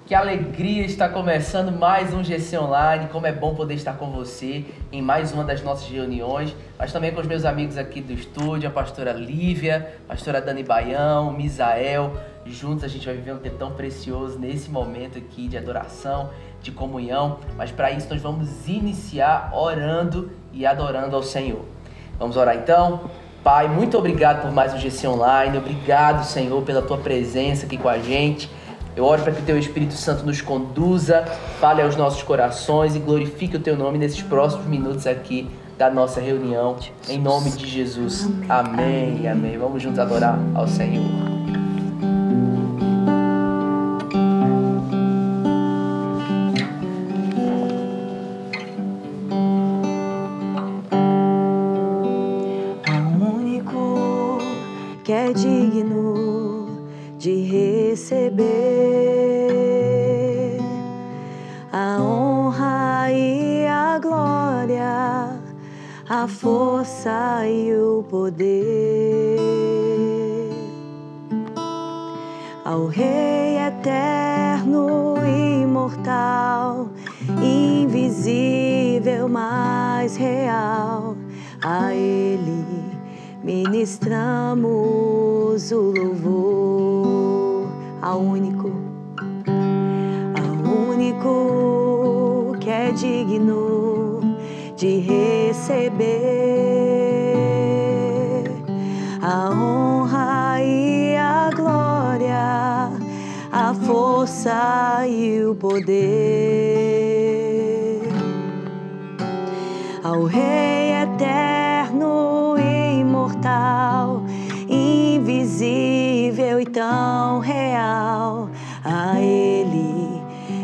Que alegria estar começando mais um GC Online. Como é bom poder estar com você em mais uma das nossas reuniões, mas também com os meus amigos aqui do estúdio, a pastora Lívia, a pastora Dani Baião, Misael. Juntos a gente vai viver um tempo tão precioso nesse momento aqui de adoração, de comunhão. Mas para isso nós vamos iniciar orando e adorando ao Senhor. Vamos orar então? Pai, muito obrigado por mais um GC Online. Obrigado, Senhor, pela Tua presença aqui com a gente. Eu oro para que o Teu Espírito Santo nos conduza, fale aos nossos corações e glorifique o Teu nome nesses próximos minutos aqui da nossa reunião. Em nome de Jesus. Amém. Amém. Vamos juntos adorar ao Senhor. Ao único que é digno de receber a honra e a glória, a força e o poder, ao Rei eterno, imortal, invisível, mas real, a Ele ministramos o louvor. Ao único que é digno de receber a honra e a glória, a força e o poder, ao Rei eterno, imortal, invisível e tão real, a Ele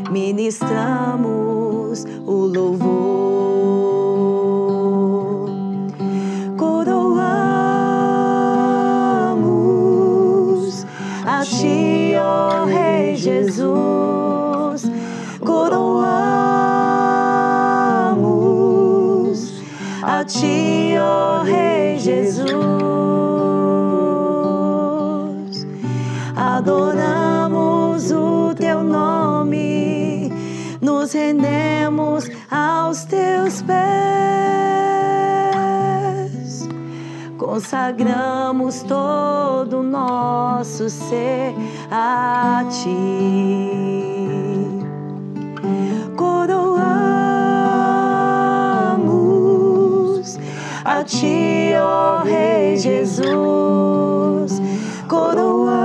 ministramos o louvor. Coroamos a Ti, ó Rei Jesus, coroamos a Ti, ó Rei Jesus, adoramos o Teu nome, nos rendemos aos Teus pés, consagramos todo o nosso ser a Ti. Coroamos a Ti, ó Rei Jesus, coroamos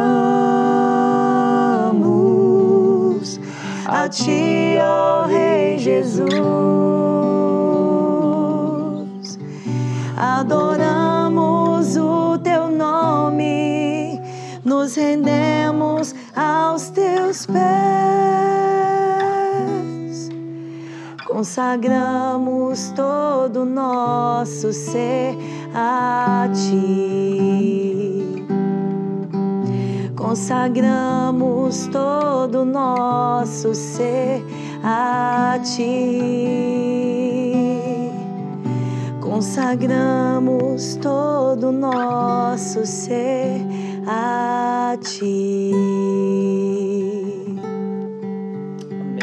a Ti, ó Rei Jesus, adoramos o Teu nome, nos rendemos aos Teus pés, consagramos todo o nosso ser a Ti. Consagramos todo o nosso ser a Ti. Consagramos todo o nosso ser a Ti.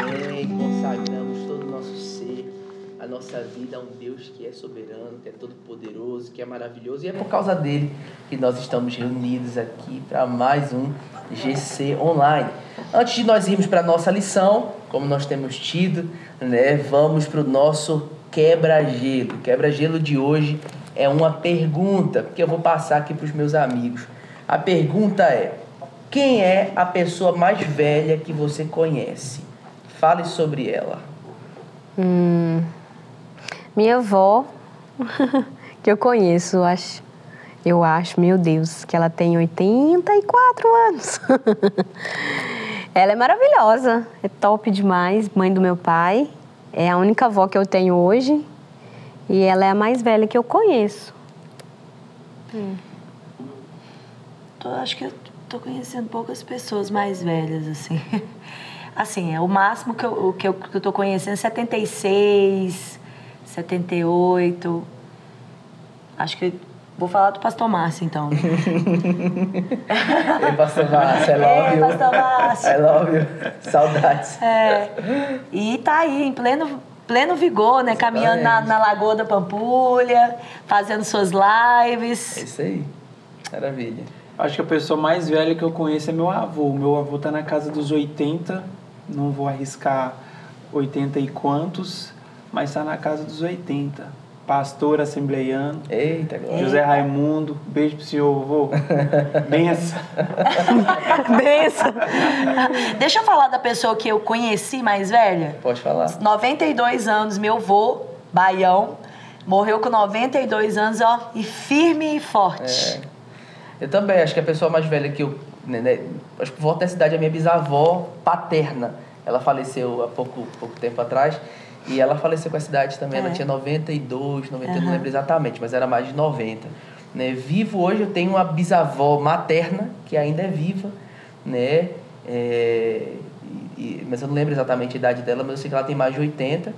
Amém. Consagramos todo o nosso ser, a nossa vida a um Deus que é soberano, que é todo poderoso, que é maravilhoso. E é por causa dele que nós estamos reunidos aqui para mais um GC Online. Antes de nós irmos para a nossa lição, como nós temos tido, vamos para o nosso quebra-gelo. O quebra-gelo de hoje é uma pergunta que eu vou passar aqui para os meus amigos. A pergunta é: quem é a pessoa mais velha que você conhece? Fale sobre ela. Minha avó, que eu conheço, eu acho, meu Deus, que ela tem 84 anos. Ela é maravilhosa, é top demais, mãe do meu pai. É a única avó que eu tenho hoje e ela é a mais velha que eu conheço. Acho que eu tô conhecendo poucas pessoas mais velhas, assim. Assim, é o máximo que eu tô conhecendo, 76, 78. Acho que Vou falar do pastor Márcio, então. Ei, pastor Márcio, I love you. Pastor Márcio. I love you. Saudades. E tá aí, em pleno vigor, né? Caminhando na Lagoa da Pampulha, fazendo suas lives. É isso aí. Maravilha. Acho que a pessoa mais velha que eu conheço é meu avô. Meu avô tá na casa dos 80, não vou arriscar 80 e quantos, mas tá na casa dos 80. Pastor assembleiano. Eita, glória. José Raimundo. Beijo pro senhor, avô. Benção. Benção. Deixa eu falar da pessoa que eu conheci mais velha. Pode falar. 92 anos, meu avô, baião, morreu com 92 anos, ó, e firme e forte. Eu também, acho que a pessoa mais velha que eu... Né, acho que volta da cidade é minha bisavó paterna. Ela faleceu há pouco tempo atrás. E ela faleceu com a cidade também, ela tinha 92, 90, não lembro exatamente, mas era mais de 90. Né? Vivo hoje, eu tenho uma bisavó materna, que ainda é viva, né? Mas eu não lembro exatamente a idade dela, mas eu sei que ela tem mais de 80.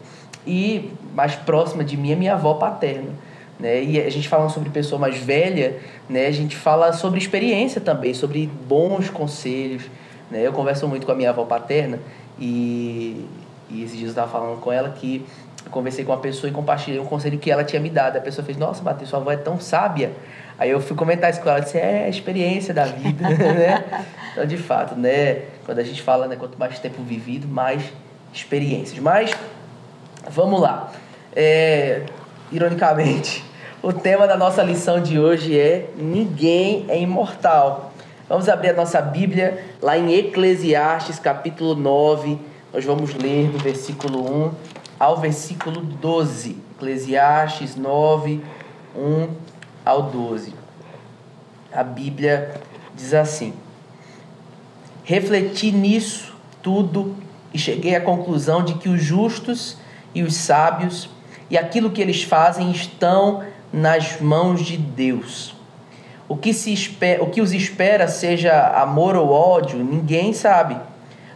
E mais próxima de mim é minha avó paterna. Né? E a gente falando sobre pessoa mais velha, né? A gente fala sobre experiência também, sobre bons conselhos. Né? Eu converso muito com a minha avó paterna e esses dias eu estava falando com ela que eu conversei com uma pessoa e compartilhei um conselho que ela tinha me dado. A pessoa fez, nossa, Matheus, sua avó é tão sábia. Aí eu fui comentar isso com ela, ela disse, é a experiência da vida, né? Então, de fato, né? Quando a gente fala, né, quanto mais tempo vivido, mais experiências. Mas, vamos lá. Ironicamente, o tema da nossa lição de hoje é Ninguém é imortal. Vamos abrir a nossa Bíblia lá em Eclesiastes, capítulo 9. Nós vamos ler do versículo 1 ao versículo 12. Eclesiastes 9, 1 ao 12. A Bíblia diz assim: refleti nisso tudo e cheguei à conclusão de que os justos e os sábios e aquilo que eles fazem estão nas mãos de Deus. O que os espera, seja amor ou ódio, ninguém sabe.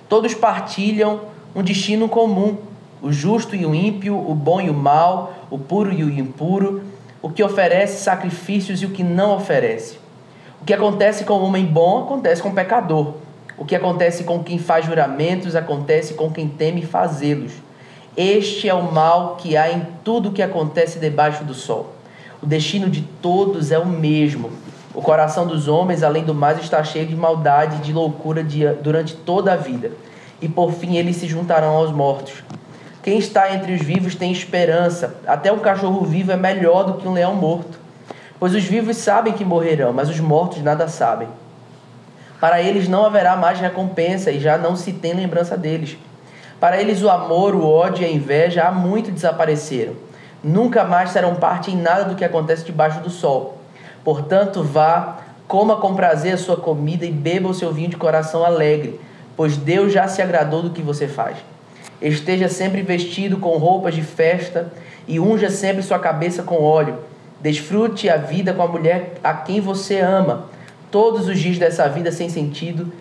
Todos partilham um destino comum, o justo e o ímpio, o bom e o mal, o puro e o impuro, o que oferece sacrifícios e o que não oferece. O que acontece com o homem bom, acontece com o pecador. O que acontece com quem faz juramentos, acontece com quem teme fazê-los. Este é o mal que há em tudo o que acontece debaixo do sol. O destino de todos é o mesmo. O coração dos homens, além do mais, está cheio de maldade e de loucura durante toda a vida. E por fim eles se juntarão aos mortos. Quem está entre os vivos tem esperança. Até um cachorro vivo é melhor do que um leão morto. Pois os vivos sabem que morrerão, mas os mortos nada sabem. Para eles não haverá mais recompensa e já não se tem lembrança deles. Para eles o amor, o ódio e a inveja há muito desapareceram. Nunca mais serão parte em nada do que acontece debaixo do sol. Portanto, vá, coma com prazer a sua comida e beba o seu vinho de coração alegre, pois Deus já se agradou do que você faz. Esteja sempre vestido com roupas de festa e unja sempre sua cabeça com óleo. Desfrute a vida com a mulher a quem você ama, todos os dias dessa vida sem sentido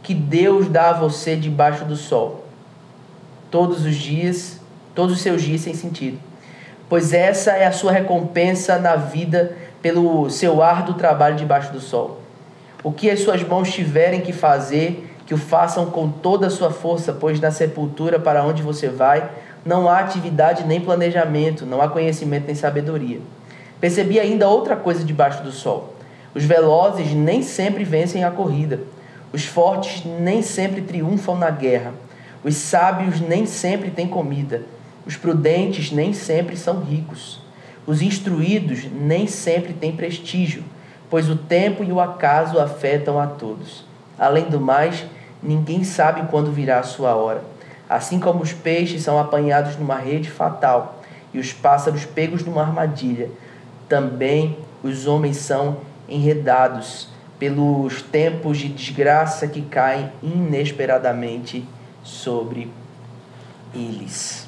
que Deus dá a você debaixo do sol. Todos os seus dias sem sentido. Pois essa é a sua recompensa na vida pelo seu árduo trabalho debaixo do sol. O que as suas mãos tiverem que fazer, que o façam com toda a sua força, pois na sepultura para onde você vai, não há atividade nem planejamento, não há conhecimento nem sabedoria. Percebi ainda outra coisa debaixo do sol. Os velozes nem sempre vencem a corrida. Os fortes nem sempre triunfam na guerra. Os sábios nem sempre têm comida. Os prudentes nem sempre são ricos. Os instruídos nem sempre têm prestígio, pois o tempo e o acaso afetam a todos. Além do mais, ninguém sabe quando virá a sua hora. Assim como os peixes são apanhados numa rede fatal e os pássaros pegos numa armadilha, também os homens são enredados pelos tempos de desgraça que caem inesperadamente sobre eles.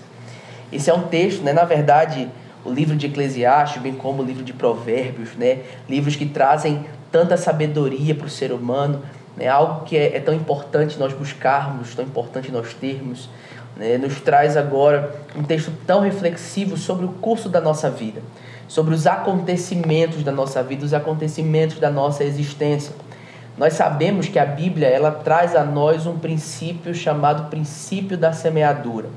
Esse é um texto, né? Na verdade, o livro de Eclesiastes, bem como o livro de Provérbios, né? Livros que trazem tanta sabedoria para o ser humano, né? Algo que é tão importante nós buscarmos, tão importante nós termos, né? Nos traz agora um texto tão reflexivo sobre o curso da nossa vida. sobre os acontecimentos da nossa vida, os acontecimentos da nossa existência. Nós sabemos que a Bíblia ela traz a nós um princípio chamado princípio da semeadura.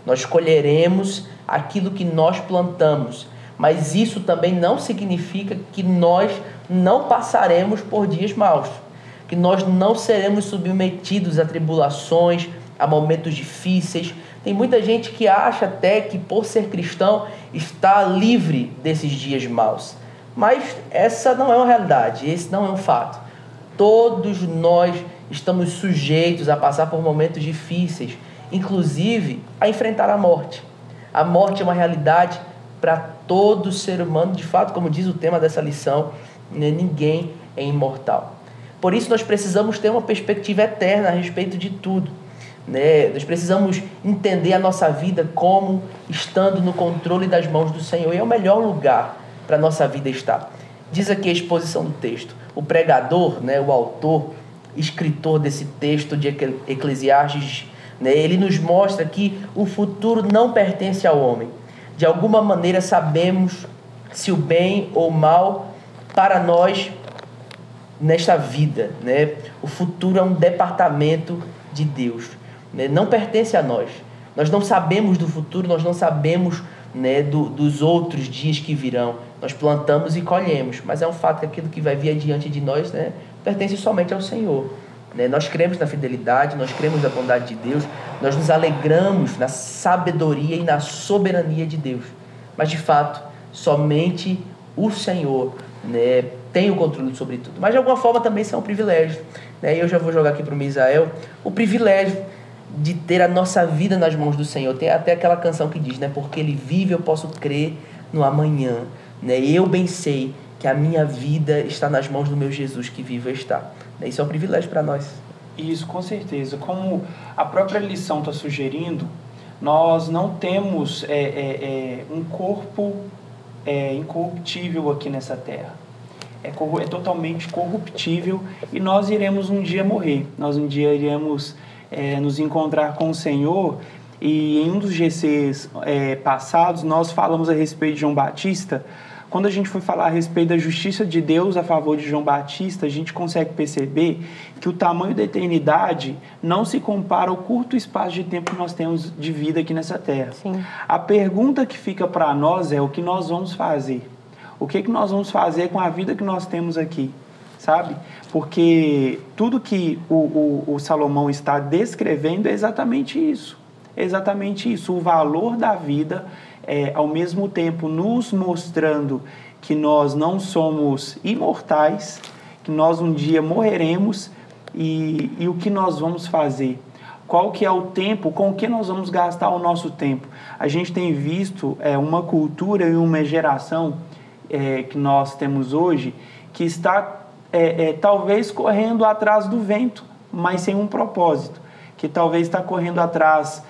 Nós colheremos aquilo que nós plantamos, mas isso também não significa que nós não passaremos por dias maus, que nós não seremos submetidos a tribulações, a momentos difíceis. Tem muita gente que acha até que por ser cristão está livre desses dias maus, mas essa não é uma realidade, esse não é um fato. Todos nós estamos sujeitos a passar por momentos difíceis, inclusive a enfrentar a morte. A morte é uma realidade para todo ser humano. De fato, como diz o tema dessa lição, ninguém é imortal. Por isso nós precisamos ter uma perspectiva eterna a respeito de tudo. Nós precisamos entender a nossa vida como estando no controle das mãos do Senhor. E é o melhor lugar para a nossa vida estar. Diz aqui a exposição do texto. O pregador, o autor, escritor desse texto de Eclesiastes, ele nos mostra que o futuro não pertence ao homem. De alguma maneira sabemos se o bem ou o mal para nós nesta vida. O futuro é um departamento de Deus. Não pertence a nós. Nós não sabemos do futuro, nós não sabemos dos outros dias que virão. Nós plantamos e colhemos, mas é um fato que aquilo que vai vir adiante de nós pertence somente ao Senhor. Nós cremos na fidelidade, nós cremos na bondade de Deus, nós nos alegramos na sabedoria e na soberania de Deus. Mas, de fato, somente o Senhor tem o controle sobre tudo. Mas, de alguma forma, também isso é um privilégio. E eu já vou jogar aqui para o Misael o privilégio de ter a nossa vida nas mãos do Senhor. Tem até aquela canção que diz, porque Ele vive, eu posso crer no amanhã. Eu bem sei que a minha vida está nas mãos do meu Jesus que vivo está. Isso é um privilégio para nós. Isso, com certeza. Como a própria lição está sugerindo, nós não temos um corpo incorruptível aqui nessa terra. É totalmente corruptível e nós iremos um dia morrer. Nós um dia iremos nos encontrar com o Senhor. E em um dos GCs passados, nós falamos a respeito de João Batista. Quando a gente foi falar a respeito da justiça de Deus a favor de João Batista, a gente consegue perceber que o tamanho da eternidade não se compara ao curto espaço de tempo que nós temos de vida aqui nessa terra. Sim. A pergunta que fica para nós é o que nós vamos fazer. O que nós vamos fazer com a vida que nós temos aqui, sabe? Porque tudo que o Salomão está descrevendo é exatamente isso. Exatamente isso. O valor da vida ao mesmo tempo nos mostrando que nós não somos imortais, que nós um dia morreremos e o que nós vamos fazer. Qual que é o tempo, com o que nós vamos gastar o nosso tempo. A gente tem visto uma cultura e uma geração que nós temos hoje que está talvez correndo atrás do vento, mas sem um propósito. Que talvez está correndo atrás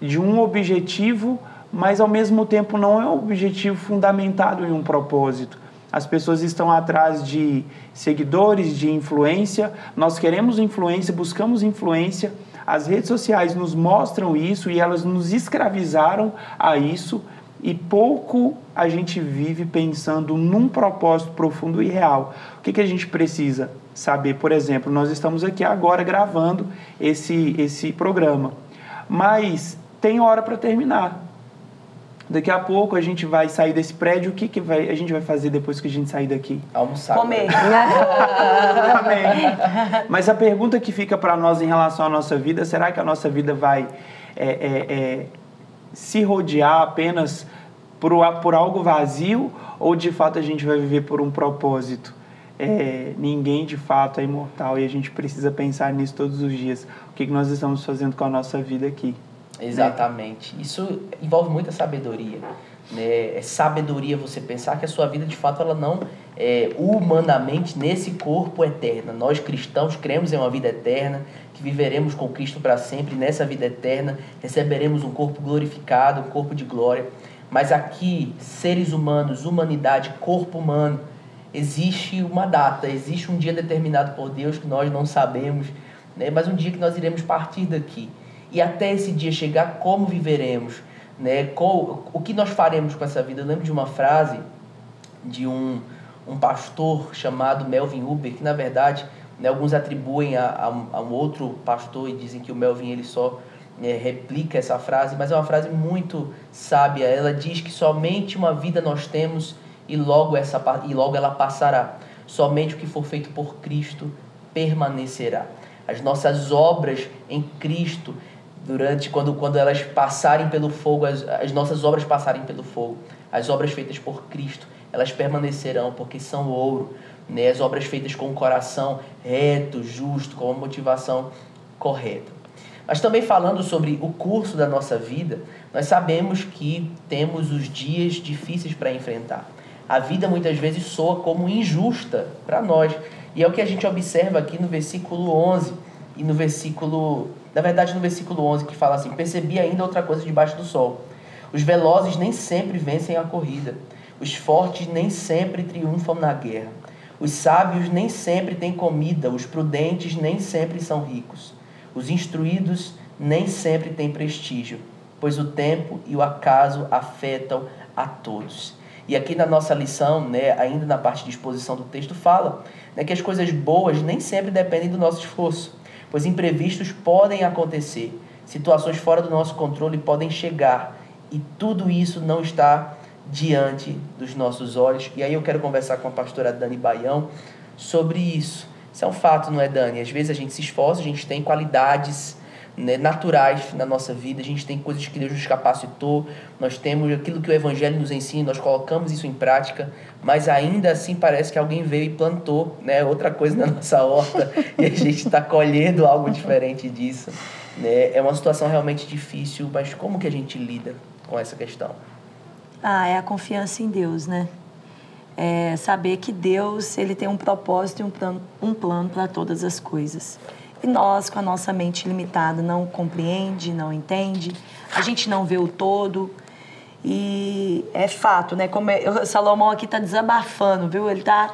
de um objetivo, mas ao mesmo tempo não é um objetivo fundamentado em um propósito. As pessoas estão atrás de seguidores, de influência. Nós queremos influência, buscamos influência. As redes sociais nos mostram isso e elas nos escravizaram a isso. E pouco a gente vive pensando num propósito profundo e real. O que a gente precisa saber? Por exemplo, nós estamos aqui agora gravando esse programa, mas tem hora para terminar. Daqui a pouco a gente vai sair desse prédio. O que a gente vai fazer depois que a gente sair daqui? Almoçar. Comer. Amém. Mas a pergunta que fica para nós em relação à nossa vida, será que a nossa vida vai se rodear apenas por algo vazio, ou de fato a gente vai viver por um propósito? Ninguém de fato é imortal e a gente precisa pensar nisso todos os dias. O que nós estamos fazendo com a nossa vida aqui? Exatamente. Isso envolve muita sabedoria. É sabedoria você pensar que a sua vida de fato ela não é humanamente nesse corpo eterna. Nós cristãos cremos em uma vida eterna, que viveremos com Cristo para sempre. Nessa vida eterna receberemos um corpo glorificado, um corpo de glória. Mas aqui, seres humanos, humanidade, corpo humano, existe uma data, existe um dia determinado por Deus que nós não sabemos, mas um dia que nós iremos partir daqui. E até esse dia chegar, como viveremos? né? O que nós faremos com essa vida? Eu lembro de uma frase de um pastor chamado Melvin Huber, que na verdade, né, alguns atribuem a um outro pastor e dizem que o Melvin ele só replica essa frase, mas é uma frase muito sábia. Ela diz que somente uma vida nós temos e logo ela passará. Somente o que for feito por Cristo permanecerá. As nossas obras em Cristo, quando elas passarem pelo fogo, as nossas obras passarem pelo fogo, as obras feitas por Cristo, elas permanecerão porque são ouro, né? As obras feitas com o coração reto, justo, com a motivação correta. Mas também falando sobre o curso da nossa vida, nós sabemos que temos os dias difíceis para enfrentar. A vida muitas vezes soa como injusta para nós. E é o que a gente observa aqui no versículo 11 e no versículo 11, que fala assim: percebi ainda outra coisa debaixo do sol. Os velozes nem sempre vencem a corrida. Os fortes nem sempre triunfam na guerra. Os sábios nem sempre têm comida. Os prudentes nem sempre são ricos. Os instruídos nem sempre têm prestígio, pois o tempo e o acaso afetam a todos. E aqui na nossa lição, né, ainda na parte de exposição do texto, fala, né, que as coisas boas nem sempre dependem do nosso esforço, pois imprevistos podem acontecer, situações fora do nosso controle podem chegar, e tudo isso não está diante dos nossos olhos. E aí eu quero conversar com a pastora Dani Baião sobre isso. Isso é um fato, não é, Dani? Às vezes a gente se esforça, a gente tem qualidades, né, naturais na nossa vida, a gente tem coisas que Deus nos capacitou, nós temos aquilo que o Evangelho nos ensina, nós colocamos isso em prática, mas ainda assim parece que alguém veio e plantou, né, outra coisa na nossa horta e a gente está colhendo algo diferente disso, né? É uma situação realmente difícil, mas como que a gente lida com essa questão? É a confiança em Deus, né? É saber que Deus, ele tem um propósito e um plano para todas as coisas. E nós, com a nossa mente limitada, não compreende, não entende, a gente não vê o todo. E é fato, né? Como o Salomão aqui está desabafando, viu? Ele está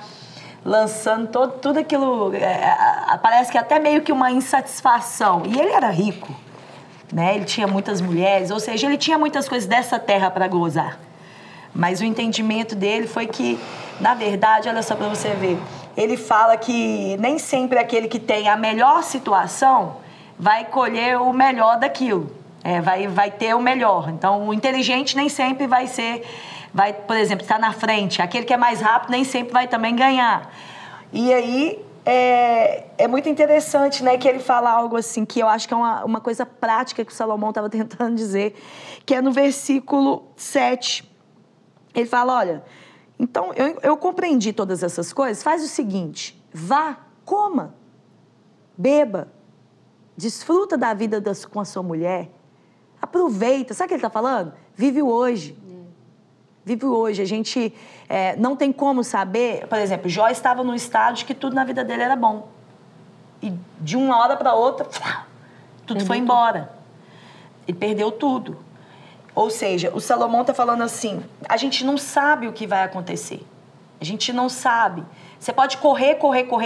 lançando tudo aquilo, parece que até meio que uma insatisfação. E ele era rico, né? Ele tinha muitas mulheres, ou seja, ele tinha muitas coisas dessa terra para gozar. Mas o entendimento dele foi que, na verdade, olha só para você ver, ele fala que nem sempre aquele que tem a melhor situação vai colher o melhor daquilo, vai ter o melhor. Então, o inteligente nem sempre vai, por exemplo, estar na frente. Aquele que é mais rápido nem sempre vai também ganhar. E aí, é muito interessante, né, que ele fala algo assim, que eu acho que é uma coisa prática que o Salomão estava tentando dizer, que é no versículo 7. Ele fala, olha, então eu compreendi todas essas coisas, faz o seguinte, vá, coma, beba, desfruta da vida com a sua mulher, aproveita, sabe o que ele está falando? Vive o hoje. Vive o hoje. A gente não tem como saber, por exemplo, Jó estava num estágio que tudo na vida dele era bom. E de uma hora para outra, tudo foi embora. Ele perdeu tudo. Ou seja, o Salomão está falando assim, a gente não sabe o que vai acontecer. A gente não sabe. Você pode correr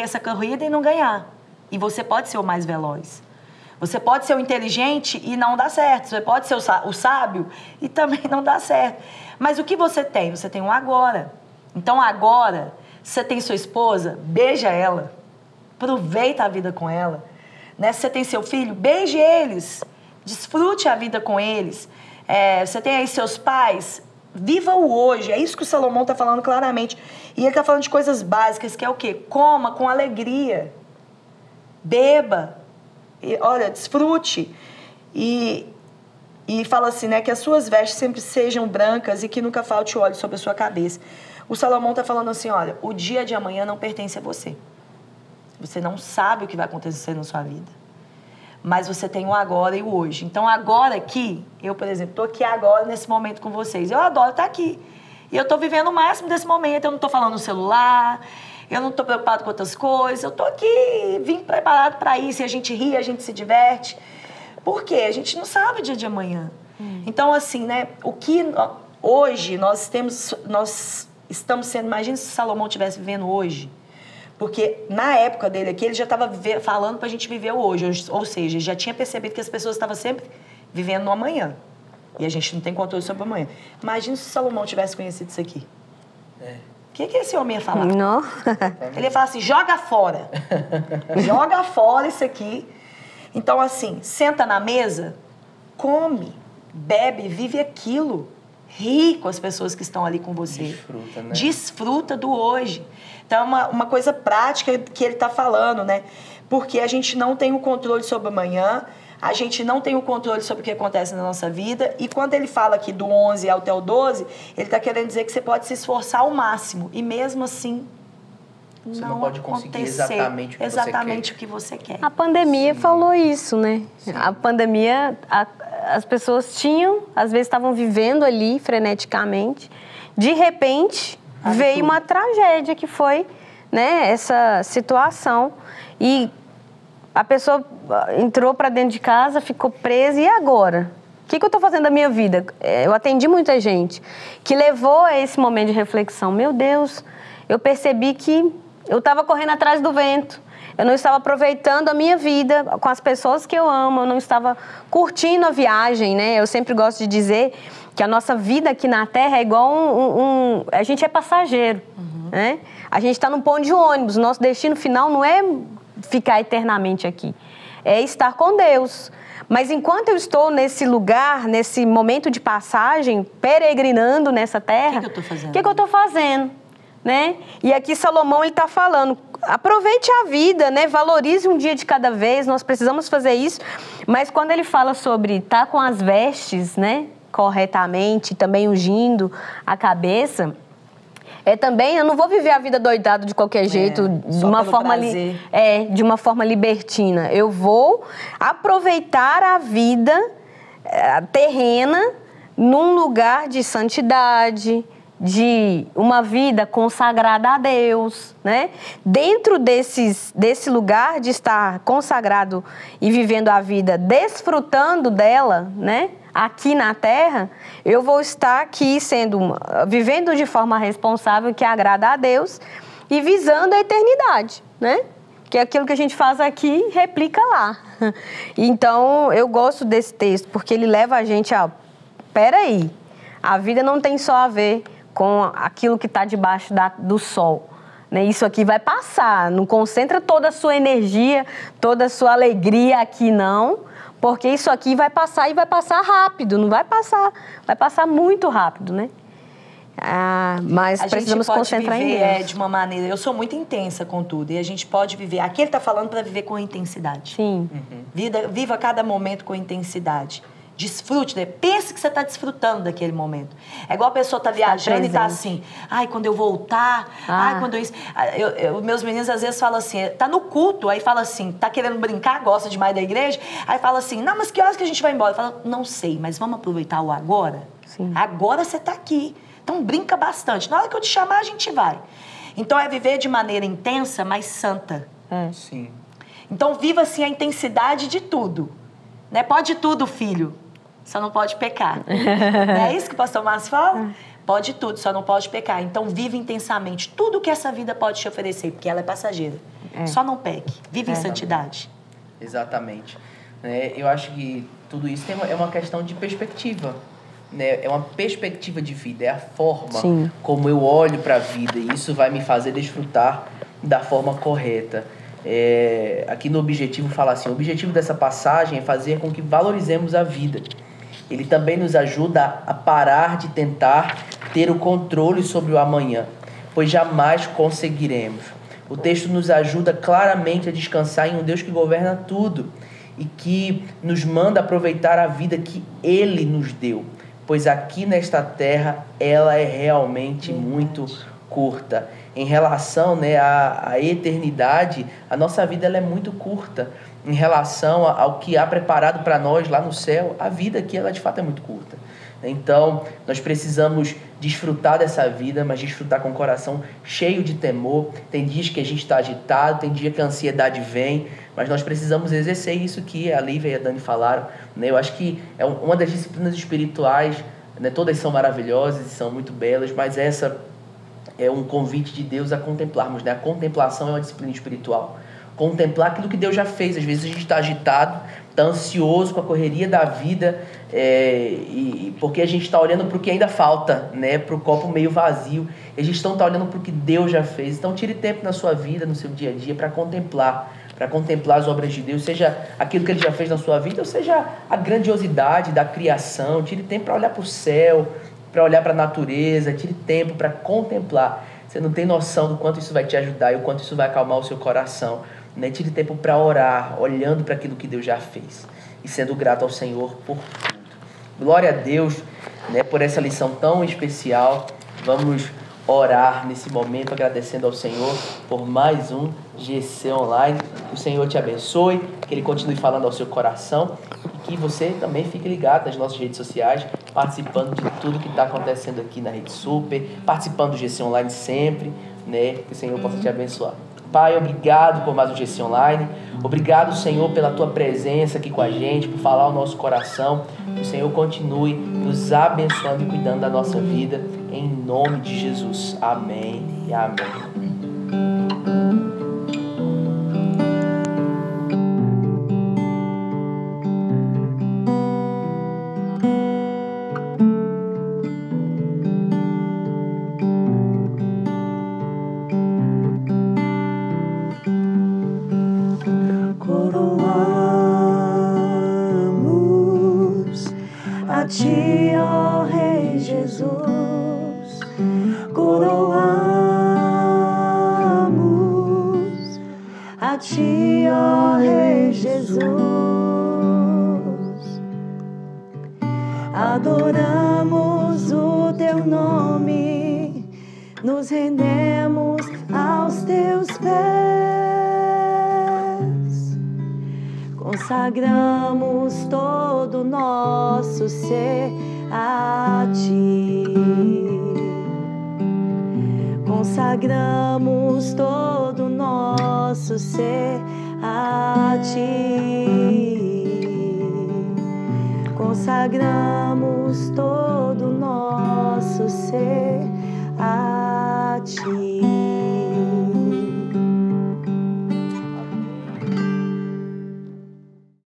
essa corrida e não ganhar. E você pode ser o mais veloz. Você pode ser o inteligente e não dá certo. Você pode ser o sábio e também não dá certo. Mas o que você tem? Você tem um agora. Então agora, você tem sua esposa, beija ela. Aproveita a vida com ela. Né? Se você tem seu filho, beije eles. Desfrute a vida com eles. Você tem aí seus pais, viva o hoje. É isso que o Salomão está falando claramente. E ele está falando de coisas básicas, que é o quê? Coma com alegria. Beba. E, olha, desfrute. E fala assim, né? Que as suas vestes sempre sejam brancas e que nunca falte óleo sobre a sua cabeça. O Salomão está falando assim, olha, o dia de amanhã não pertence a você. Você não sabe o que vai acontecer na sua vida. Mas você tem o agora e o hoje. Então, agora aqui, eu, por exemplo, estou aqui agora, nesse momento com vocês. Eu adoro estar aqui. E eu estou vivendo o máximo desse momento. Eu não estou falando no celular, eu não estou preocupado com outras coisas. Eu estou aqui, vim preparado para isso. E a gente ri, a gente se diverte. Por quê? A gente não sabe o dia de amanhã. Então, assim, né? O que hoje nós estamos sendo... Imagina se Salomão estivesse vivendo hoje. Porque na época dele aqui, ele já estava falando para a gente viver o hoje. Ou seja, já tinha percebido que as pessoas estavam sempre vivendo no amanhã. E a gente não tem controle sobre o amanhã. Imagina se Salomão tivesse conhecido isso aqui. O que esse homem ia falar? Não. Ele ia falar assim, joga fora. Joga fora isso aqui. Então, assim, senta na mesa, come, bebe, vive aquilo. Ri com as pessoas que estão ali com você. Desfruta, né? Desfruta do hoje. Então, uma coisa prática que ele está falando, né? Porque a gente não tem o controle sobre o amanhã, a gente não tem o controle sobre o que acontece na nossa vida. E quando ele fala aqui do 11 até o 12, ele está querendo dizer que você pode se esforçar ao máximo. E mesmo assim, você não pode conseguir exatamente o que você quer. A pandemia falou isso, né? Sim. A pandemia, as pessoas tinham, às vezes estavam vivendo ali freneticamente. De repente, veio uma tragédia que foi, né, essa situação. E a pessoa entrou para dentro de casa, ficou presa, e agora? O que eu estou fazendo da minha vida? Eu atendi muita gente que levou a esse momento de reflexão. Meu Deus, eu percebi que eu estava correndo atrás do vento. Eu não estava aproveitando a minha vida com as pessoas que eu amo, eu não estava curtindo a viagem, né? Eu sempre gosto de dizer que a nossa vida aqui na Terra é igual a gente é passageiro, né? A gente está num ponto de ônibus, o nosso destino final não é ficar eternamente aqui, é estar com Deus. Mas enquanto eu estou nesse lugar, nesse momento de passagem, peregrinando nessa terra, o que eu estou fazendo? O que eu estou fazendo? Né? E aqui Salomão está falando, aproveite a vida, né? Valorize um dia de cada vez, nós precisamos fazer isso. Mas quando ele fala sobre estar com as vestes, né, corretamente, também ungindo a cabeça, também, eu não vou viver a vida doidado de qualquer jeito, de uma forma libertina. Eu vou aproveitar a vida terrena num lugar de santidade, de uma vida consagrada a Deus, né? Dentro desse lugar de estar consagrado e vivendo a vida, desfrutando dela, né? Aqui na Terra, eu vou estar aqui vivendo de forma responsável, que agrada a Deus, e visando a eternidade, né? Que é aquilo que a gente faz aqui, replica lá. Então, eu gosto desse texto, porque ele leva a gente a... Peraí, a vida não tem só a ver com aquilo que está debaixo do sol, né? Isso aqui vai passar, não concentra toda a sua energia, toda a sua alegria aqui, não, porque isso aqui vai passar e vai passar rápido, não vai passar muito rápido, né? Mas precisamos concentrar em Deus. A gente pode viver de uma maneira... Eu sou muito intensa com tudo, e a gente pode viver... Aqui ele está falando para viver com intensidade. Sim. Viva cada momento com intensidade. Desfrute, né? Pense que você está desfrutando daquele momento. É igual a pessoa está viajando e está assim, ai, quando eu voltar, ai, quando isso... Meus meninos às vezes falam assim, tá no culto, aí fala assim, tá querendo brincar, gosta demais da igreja, aí fala assim, não, mas que horas que a gente vai embora? Fala, não sei, mas vamos aproveitar o agora? Sim. Agora você está aqui, então brinca bastante. Na hora que eu te chamar, a gente vai. Então é viver de maneira intensa, mas santa. Sim. Então viva assim a intensidade de tudo. Né? Pode tudo, filho. Só não pode pecar. Não é isso que o pastor Márcio fala? Pode tudo, só não pode pecar. Então, vive intensamente tudo que essa vida pode te oferecer, porque ela é passageira. Só não peque. Vive em santidade. Exatamente. Eu acho que tudo isso é uma questão de perspectiva. Né? É uma perspectiva de vida, é a forma como eu olho para a vida. E isso vai me fazer desfrutar da forma correta. Aqui no objetivo fala assim, o objetivo dessa passagem é fazer com que valorizemos a vida. Ele também nos ajuda a parar de tentar ter o controle sobre o amanhã, pois jamais conseguiremos. O texto nos ajuda claramente a descansar em um Deus que governa tudo e que nos manda aproveitar a vida que Ele nos deu, pois aqui nesta terra ela é realmente muito curta. Em relação, né, à eternidade, a nossa vida ela é muito curta. Em relação ao que há preparado para nós lá no céu, a vida aqui ela de fato é muito curta. Então, nós precisamos desfrutar dessa vida, mas desfrutar com o coração cheio de temor. Tem dias que a gente está agitado, tem dia que a ansiedade vem, mas nós precisamos exercer isso que a Lívia e a Dani falaram. Né? Eu acho que é uma das disciplinas espirituais, né? Todas são maravilhosas e são muito belas, mas essa é um convite de Deus a contemplarmos. Né? A contemplação é uma disciplina espiritual. contemplar aquilo que Deus já fez. Às vezes a gente está agitado, está ansioso com a correria da vida, porque a gente está olhando para o que ainda falta, né? Para o copo meio vazio. E a gente não está olhando para o que Deus já fez. Então tire tempo na sua vida, no seu dia a dia, para contemplar as obras de Deus, seja aquilo que Ele já fez na sua vida, ou seja a grandiosidade da criação. Tire tempo para olhar para o céu, para olhar para a natureza, tire tempo para contemplar. Você não tem noção do quanto isso vai te ajudar e o quanto isso vai acalmar o seu coração. Né? Tire tempo para orar, olhando para aquilo que Deus já fez e sendo grato ao Senhor por tudo. Glória a Deus, né, por essa lição tão especial. Vamos orar nesse momento, agradecendo ao Senhor por mais um GC Online. Que o Senhor te abençoe, que Ele continue falando ao seu coração e que você também fique ligado nas nossas redes sociais, participando de tudo que está acontecendo aqui na Rede Super, participando do GC Online sempre, né? Que o Senhor possa te abençoar. Pai, obrigado por mais um GC Online. Obrigado, Senhor, pela Tua presença aqui com a gente, por falar ao nosso coração. Que o Senhor continue nos abençoando e cuidando da nossa vida. Em nome de Jesus. Amém e amém. Adoramos o Teu nome, nos rendemos aos Teus pés, consagramos todo o nosso ser a Ti, consagramos todo o nosso ser a Ti. Consagramos todo o nosso ser a Ti.